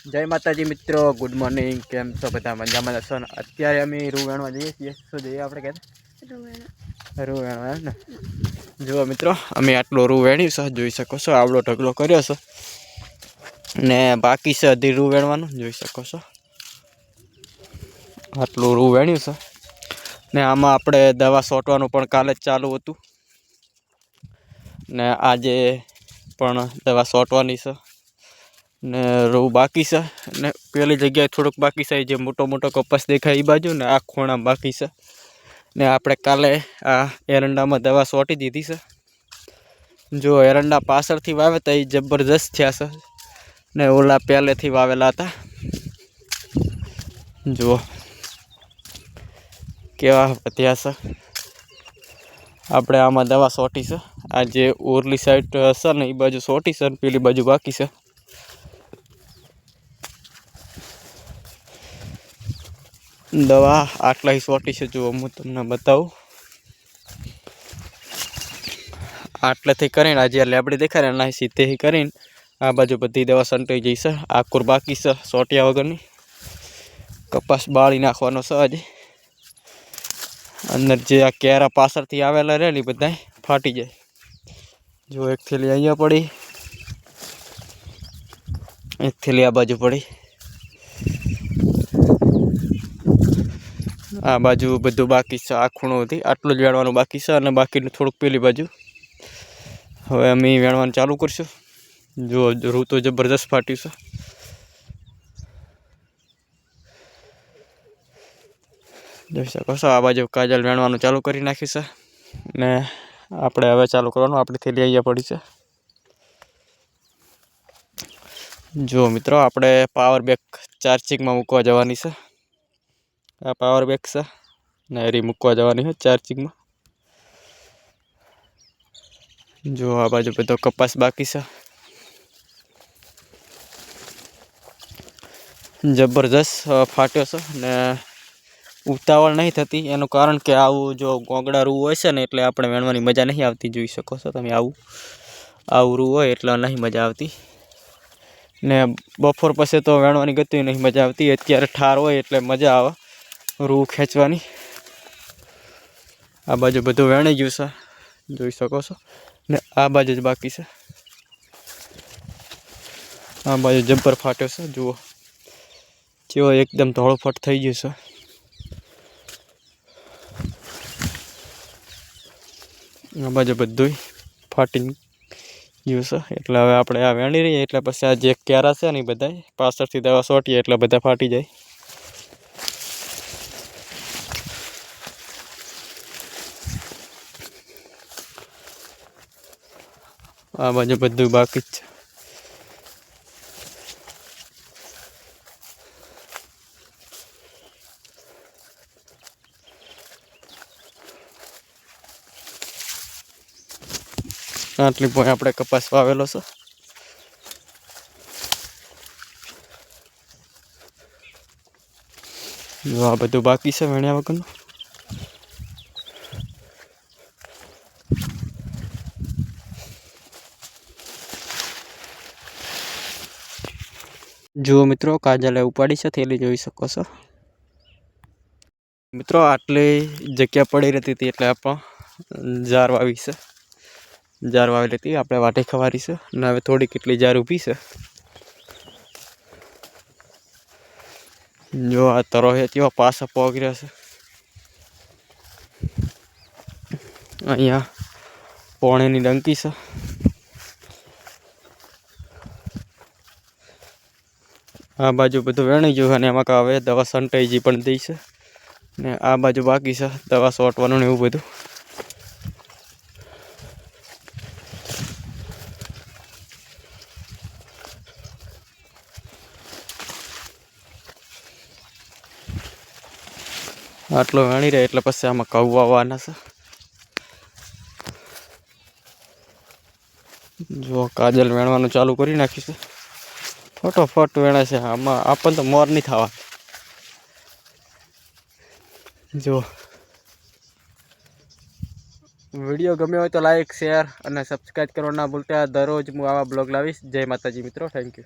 जय माताजी मित्रों, गुड मॉर्निंग। केम छो बधा मजामां छो ने? अत्यारे अमे रूं वेणवा जईए छीए। शुं जईए आपणे कहता रूं वेणवा एम ने? जो मित्रों अमे आटलो रूं वेण्युं छे, जोई शको छो। आवडो ढगलो कर्यो छे ने बाकी छे हजी रूं वेणवानुं, जोई शको छो। आटલું રૂ વેણ્યું છે ને આમાં આપણે દવા છોટવાનું પણ કાલે જ ચાલુ હતું ને આજે પણ દવા છોટવાની છે ને રૂ બાકી છે ને પેલી જગ્યાએ થોડુંક બાકી છે જે મોટો મોટો કપાસ દેખાય એ બાજુ ને આ ખૂણા બાકી છે ને આપણે કાલે આ એરંડામાં દવા છોટી દીધી છે। જો એરંડા પાછળથી વાવેતા એ જબરદસ્ત થયા છે ને ઓલા પહેલેથી વાવેલા હતા। જો केवा वध्या छे। आपणे आमां दवा सोटी छे। आ जे ओरली साइड छे ने ए बाजू सोटी छे ने पेली बाजू बाकी छे। दवा आटला ही सोटी छे। जो हूँ तमने बताऊं आटलेथी करीने आ जे लेबड़ी देखाय ने एना सीधे ही करीने आ बाजू बधी दवा संटाई गई छे। आकुर बाकी छे सोटिया वगरनी। कपास बाળી नाखवानो छे। आज अंदर जे आ केरा पाछळथी आवेला रहे ने बधाय फाटी जाय। जो एक थैली अहींया पड़ी, एक थैली आ बाजू पड़ी। आ बाजू बधुं बाकी छे। आ खूणो हती आटलुं ज वेणवानुं बाकी छे अने बाकीनुं थोडुंक पेली बाजू। हवे अमे वेणवानुं चालू करशुं। जो रूं तो जबरदस्त फाट्युं छे। જોઈ શકો છો આ બાજુ કાજલ વેણવાનું ચાલુ કરી નાખ્યું છે ને આપણે હવે ચાલુ કરવાનું। આપણી થેલી અહીંયા પડી છે। જો મિત્રો આપણે પાવર બેક ચાર્જિંગમાં મૂકવા જવાની છે। આ પાવર બેક છે ને એરી મૂકવા જવાની છે ચાર્જિંગમાં। જો આ બાજુ બધો કપાસ બાકી છે। જબરદસ્ત ફાટ્યો છે ને उतावल नहीं थती। एनु कारण के आवुं जो गोंगड़ा रूं होय छे ने एटले आपणे वेणवानी मजा नहीं आवती। जोई शको छो तमे आवुं रूं होय एटले नहीं मजा आवती ने बपोर पछी तो वेणवानी गती नहीं मजा आवती। अत्यारे ठार होय एटले मजा आवे रूं खेंचवानी। आ बाजू बधुं वेणी गयुं छे जोई शको छो ने आ बाजू ज बाकी छे। आ बाजू जब्बर फाट्यो छे। जुओ जेवो एकदम धोळो फट थई गयो छे। आ बाजू बधुं फाटी गयुं छे एटले हवे आपणे आ वेणी रहीए एटले पछी आ जे केरा छे ने बधाय पाछळथी दवा सोटीए एटले बधा फाटी जाय। आ बाजू बधुं बाकी ज छे। आटली पोय आपणे कपास वावेलो छे। जो आ बधुं बाकी छे वेण्या वगरनुं। जो मित्रों काजले उपाड़ी छे थैली जोई शको छो। मित्रों आटली जग्या पड़ी रही थी एटले आपणे जार वावी छे। जार वावेली थी आपणे वाटे खवारी छे ने हवे थोड़ी केटली जार ऊभी छे। जो आ तरो है तेवा पाछा पोगर्या छे। अहींया पोणीनी डंकी छे। आ बाजू बधुं वेणी गयुं अने एमां हवे दवा संटाई जी पण दई छे ने आ बाजू बाकी छे दवा सोटवानुं ने एवुं बधुं। आटलो वेणी रहे एटले पछी आमां घऊं वाववाना छे। जो काजल वेणवानुं चालू करी नाख्युं छे। फटोफट वेणे छे। आमां आपणे तो मोर नहीं थवा। जो वीडियो गम्यो होय तो लाइक शेर और सब्सक्राइब करवानुं ना भूलता। दररोज हूँ आवा ब्लॉग लावीश। जय माताजी मित्रों, थैंक यू।